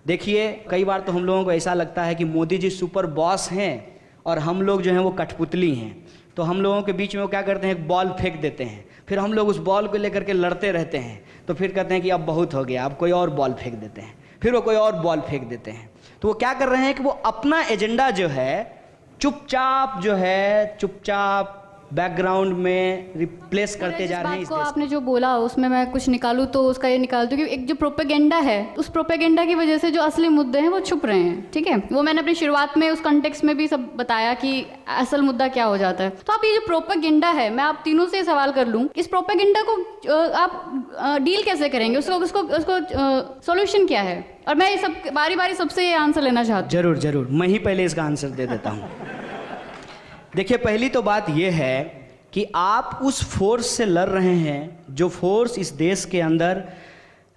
देखिए, कई बार तो हम लोगों को ऐसा लगता है कि मोदी जी सुपर बॉस हैं और हम लोग जो हैं वो कठपुतली हैं। तो हम लोगों के बीच में वो क्या करते हैं, एक बॉल फेंक देते हैं, फिर हम लोग उस बॉल को लेकर के लड़ते रहते हैं। तो फिर कहते हैं कि अब बहुत हो गया, अब कोई और बॉल फेंक देते हैं, फिर वो कोई और बॉल फेंक देते हैं। तो वो क्या कर रहे हैं कि वो अपना एजेंडा जो है चुपचाप बैकग्राउंड में रिप्लेस करते जा रहे हैं। इस बात को आपने जो बोला उसमें मैं कुछ निकालूं तो उसका ये निकाल दूं कि एक जो प्रोपेगेंडा है, उस प्रोपेगेंडा की वजह से जो असली मुद्दे हैं वो छुप रहे हैं। ठीक है, वो मैंने अपनी शुरुआत में उस कॉन्टेक्स्ट में भी सब बताया कि असल मुद्दा क्या हो जाता है। तो आप ये जो प्रोपेगेंडा है, मैं आप तीनों से सवाल कर लूँ, इस प्रोपेगेंडा को आप डील कैसे करेंगे, उसको सोल्यूशन क्या है? और मैं ये सब बारी बारी सबसे ये आंसर लेना चाहती हूँ। जरूर, मैं ही पहले इसका आंसर दे देता हूँ। देखिए, पहली तो बात यह है कि आप उस फोर्स से लड़ रहे हैं जो फोर्स इस देश के अंदर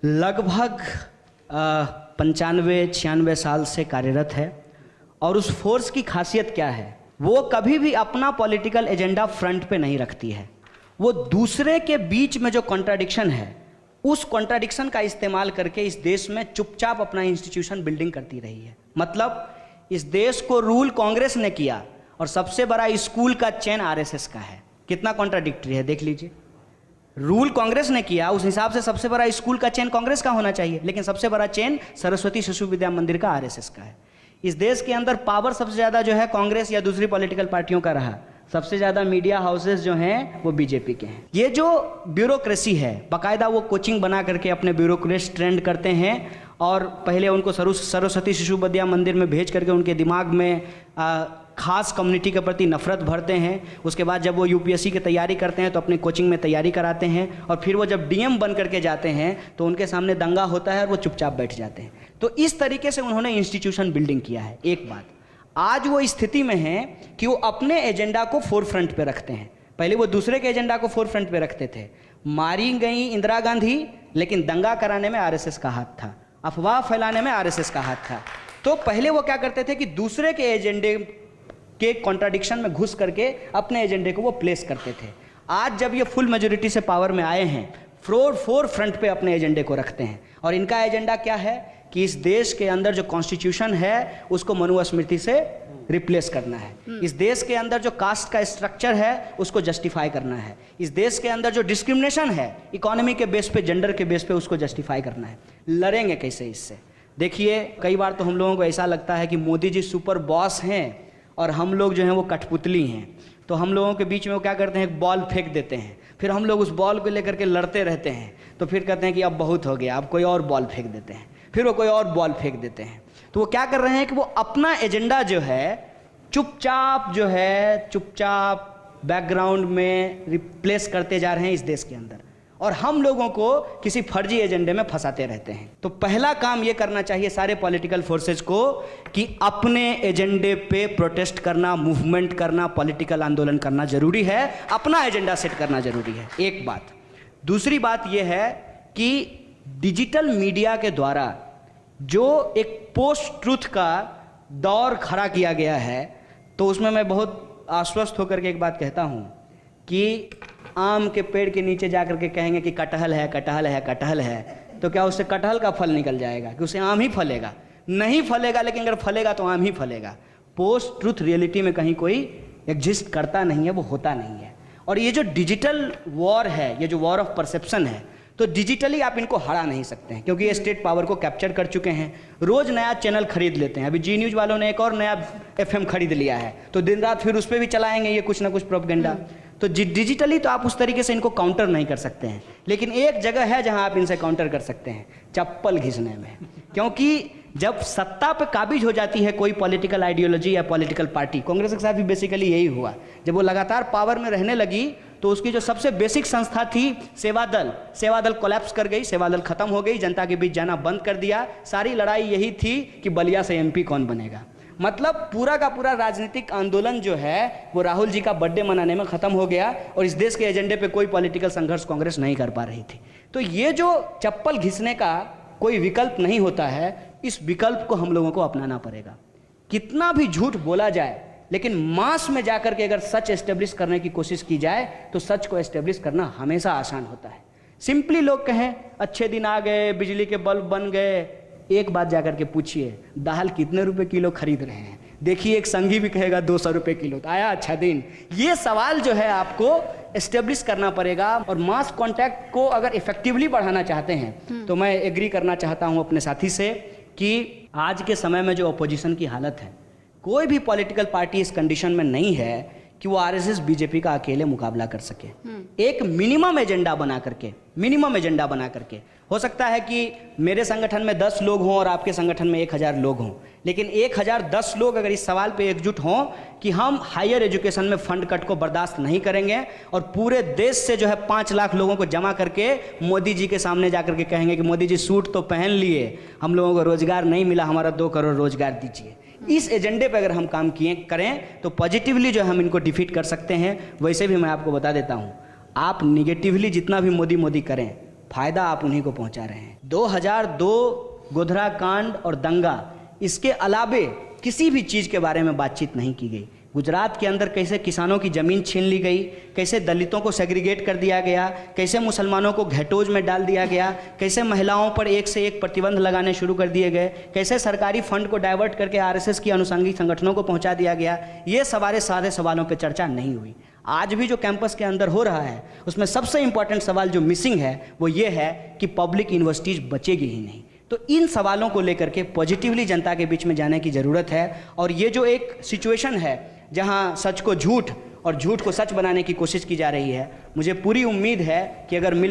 लगभग 95-96 साल से कार्यरत है। और उस फोर्स की खासियत क्या है, वो कभी भी अपना पॉलिटिकल एजेंडा फ्रंट पे नहीं रखती है। वो दूसरे के बीच में जो कॉन्ट्राडिक्शन है, उस कॉन्ट्राडिक्शन का इस्तेमाल करके इस देश में चुपचाप अपना इंस्टीट्यूशन बिल्डिंग करती रही है। मतलब इस देश को रूल कांग्रेस ने किया और सबसे बड़ा स्कूल का चेन आरएसएस का है। कितना कॉन्ट्राडिक्टरी है, देख लीजिए। रूल कांग्रेस ने किया, उस हिसाब से सबसे बड़ा स्कूल का चेन कांग्रेस का होना चाहिए, लेकिन सबसे बड़ा चेन सरस्वती शिशु विद्या मंदिर का आरएसएस का है। इस देश के अंदर पावर सबसे ज़्यादा जो है कांग्रेस या दूसरी पॉलिटिकल पार्टियों का रहा। सबसे ज़्यादा मीडिया हाउसेस जो हैं वो बीजेपी के हैं। ये जो ब्यूरोक्रेसी है, बाकायदा वो कोचिंग बना करके अपने ब्यूरोक्रेट्स ट्रेंड करते हैं और पहले उनको सरस्वती शिशु विद्या मंदिर में भेज करके उनके दिमाग में खास कम्युनिटी के प्रति नफरत भरते हैं। उसके बाद जब वो यूपीएससी की तैयारी करते हैं तो अपने कोचिंग में तैयारी कराते हैं और फिर वो जब डीएम बन करके जाते हैं तो उनके सामने दंगा होता है और वो चुपचाप बैठ जाते हैं। तो इस तरीके से उन्होंने इंस्टीट्यूशन बिल्डिंग किया है। एक बात, आज वो स्थिति में है कि वो अपने एजेंडा को फोर फ्रंट पे रखते हैं। पहले वो दूसरे के एजेंडा को फोर फ्रंट पे रखते थे। मारी गई इंदिरा गांधी, लेकिन दंगा कराने में आरएसएस का हाथ था, अफवाह फैलाने में आरएसएस का हाथ था। तो पहले वो क्या करते थे कि दूसरे के एजेंडे के कॉन्ट्राडिक्शन में घुस करके अपने एजेंडे को वो प्लेस करते थे। आज जब ये फुल मेजोरिटी से पावर में आए हैं, फोर फ्रंट पे अपने एजेंडे को रखते हैं। और इनका एजेंडा क्या है कि इस देश के अंदर जो कॉन्स्टिट्यूशन है उसको मनुस्मृति से रिप्लेस करना है। इस देश के अंदर जो कास्ट का स्ट्रक्चर है उसको जस्टिफाई करना है। इस देश के अंदर जो डिस्क्रिमिनेशन है इकोनॉमी के बेस पे, जेंडर के बेस पे, उसको जस्टिफाई करना है। लड़ेंगे कैसे इससे? देखिए, कई बार तो हम लोगों को ऐसा लगता है कि मोदी जी सुपर बॉस हैं और हम लोग जो हैं वो कठपुतली हैं। तो हम लोगों के बीच में वो क्या करते हैं, एक बॉल फेंक देते हैं, फिर हम लोग उस बॉल को लेकर के लड़ते रहते हैं। तो फिर कहते हैं कि अब बहुत हो गया, अब कोई और बॉल फेंक देते हैं, फिर वो कोई और बॉल फेंक देते हैं। तो वो क्या कर रहे हैं कि वो अपना एजेंडा जो है चुपचाप बैकग्राउंड में रिप्लेस करते जा रहे हैं इस देश के अंदर, और हम लोगों को किसी फर्जी एजेंडे में फंसाते रहते हैं। तो पहला काम ये करना चाहिए सारे पॉलिटिकल फोर्सेज को कि अपने एजेंडे पे प्रोटेस्ट करना, मूवमेंट करना, पॉलिटिकल आंदोलन करना जरूरी है, अपना एजेंडा सेट करना जरूरी है। एक बात। दूसरी बात ये है कि डिजिटल मीडिया के द्वारा जो एक पोस्ट ट्रुथ का दौर खड़ा किया गया है, तो उसमें मैं बहुत आश्वस्त होकर के एक बात कहता हूँ कि आम के पेड़ के नीचे जाकर के कहेंगे कि कटहल है, कटहल है, कटहल है, तो क्या उससे कटहल का फल निकल जाएगा कि उससे आम ही फलेगा? नहीं फलेगा, लेकिन अगर फलेगा तो आम ही फलेगा। पोस्ट ट्रुथ रियलिटी में कहीं कोई एग्जिस्ट करता नहीं है, वो होता नहीं है। और ये जो डिजिटल वॉर है, ये जो वॉर ऑफ परसेप्शन है, तो डिजिटली आप इनको हरा नहीं सकते हैं, क्योंकि ये स्टेट पावर को कैप्चर कर चुके हैं। रोज नया चैनल खरीद लेते हैं। अभी जी न्यूज़ वालों ने एक और नया एफएम खरीद लिया है, तो दिन रात फिर उस पर भी चलाएंगे ये कुछ ना कुछ प्रोपेगेंडा। तो डिजिटली तो आप उस तरीके से इनको काउंटर नहीं कर सकते हैं, लेकिन एक जगह है जहां आप इनसे काउंटर कर सकते हैं, चप्पल घिसने में। क्योंकि जब सत्ता पे काबिज हो जाती है कोई पॉलिटिकल आइडियोलॉजी या पॉलिटिकल पार्टी, कांग्रेस के साथ भी बेसिकली यही हुआ। जब वो लगातार पावर में रहने लगी तो उसकी जो सबसे बेसिक संस्था थी सेवा दल कोलैप्स कर गई, सेवा दल खत्म हो गई, जनता के बीच जाना बंद कर दिया। सारी लड़ाई यही थी कि बलिया से एमपी कौन बनेगा। मतलब पूरा का पूरा राजनीतिक आंदोलन जो है वो राहुल जी का बर्थडे मनाने में खत्म हो गया और इस देश के एजेंडे पे कोई पॉलिटिकल संघर्ष कांग्रेस नहीं कर पा रही थी। तो ये जो चप्पल घिसने का कोई विकल्प नहीं होता है, इस विकल्प को हम लोगों को अपनाना पड़ेगा। कितना भी झूठ बोला जाए, लेकिन मास में जाकर के अगर सच एस्टेब्लिश करने की कोशिश की जाए तो सच को एस्टेब्लिश करना हमेशा आसान होता है। सिंपली लोग कहें अच्छे दिन आ गए, बिजली के बल्ब बन गए, एक बात जाकर के पूछिए, दाल कितने रुपए किलो खरीद रहे हैं? देखिए एक संगी भी कहेगा 200 रुपये किलो, तो आया अच्छा दिन। ये सवाल जो है आपको एस्टेब्लिश करना पड़ेगा। और मास कॉन्टैक्ट को अगर इफेक्टिवली बढ़ाना चाहते हैं तो मैं एग्री करना चाहता हूं अपने साथी से कि आज के समय में जो अपोजिशन की हालत है, कोई भी पॉलिटिकल पार्टी इस कंडीशन में नहीं है कि वो आरएसएस बीजेपी का अकेले मुकाबला कर सके। एक मिनिमम एजेंडा बना करके हो सकता है कि मेरे संगठन में 10 लोग हों और आपके संगठन में 1000 लोग हों, लेकिन 1010 लोग अगर इस सवाल पे एकजुट हों कि हम हायर एजुकेशन में फंड कट को बर्दाश्त नहीं करेंगे और पूरे देश से जो है 5 लाख लोगों को जमा करके मोदी जी के सामने जाकर के कहेंगे कि मोदी जी सूट तो पहन लिए, हम लोगों को रोजगार नहीं मिला, हमारा 2 करोड़ रोजगार दीजिए। इस एजेंडे पे अगर हम काम करें तो पॉजिटिवली जो है हम इनको डिफीट कर सकते हैं। वैसे भी मैं आपको बता देता हूं, आप निगेटिवली जितना भी मोदी करें, फायदा आप उन्हीं को पहुंचा रहे हैं। 2002 गोधरा कांड और दंगा, इसके अलावे किसी भी चीज़ के बारे में बातचीत नहीं की गई। गुजरात के अंदर कैसे किसानों की ज़मीन छीन ली गई, कैसे दलितों को सेग्रीगेट कर दिया गया, कैसे मुसलमानों को घेटोज में डाल दिया गया, कैसे महिलाओं पर एक से एक प्रतिबंध लगाने शुरू कर दिए गए, कैसे सरकारी फंड को डाइवर्ट करके आरएसएस की अनुषंगी संगठनों को पहुंचा दिया गया, ये सारे सवालों पर चर्चा नहीं हुई। आज भी जो कैंपस के अंदर हो रहा है उसमें सबसे इंपॉर्टेंट सवाल जो मिसिंग है वो ये है कि पब्लिक यूनिवर्सिटीज़ बचेगी ही नहीं। तो इन सवालों को लेकर के पॉजिटिवली जनता के बीच में जाने की ज़रूरत है। और ये जो एक सिचुएशन है जहां सच को झूठ और झूठ को सच बनाने की कोशिश की जा रही है, मुझे पूरी उम्मीद है कि अगर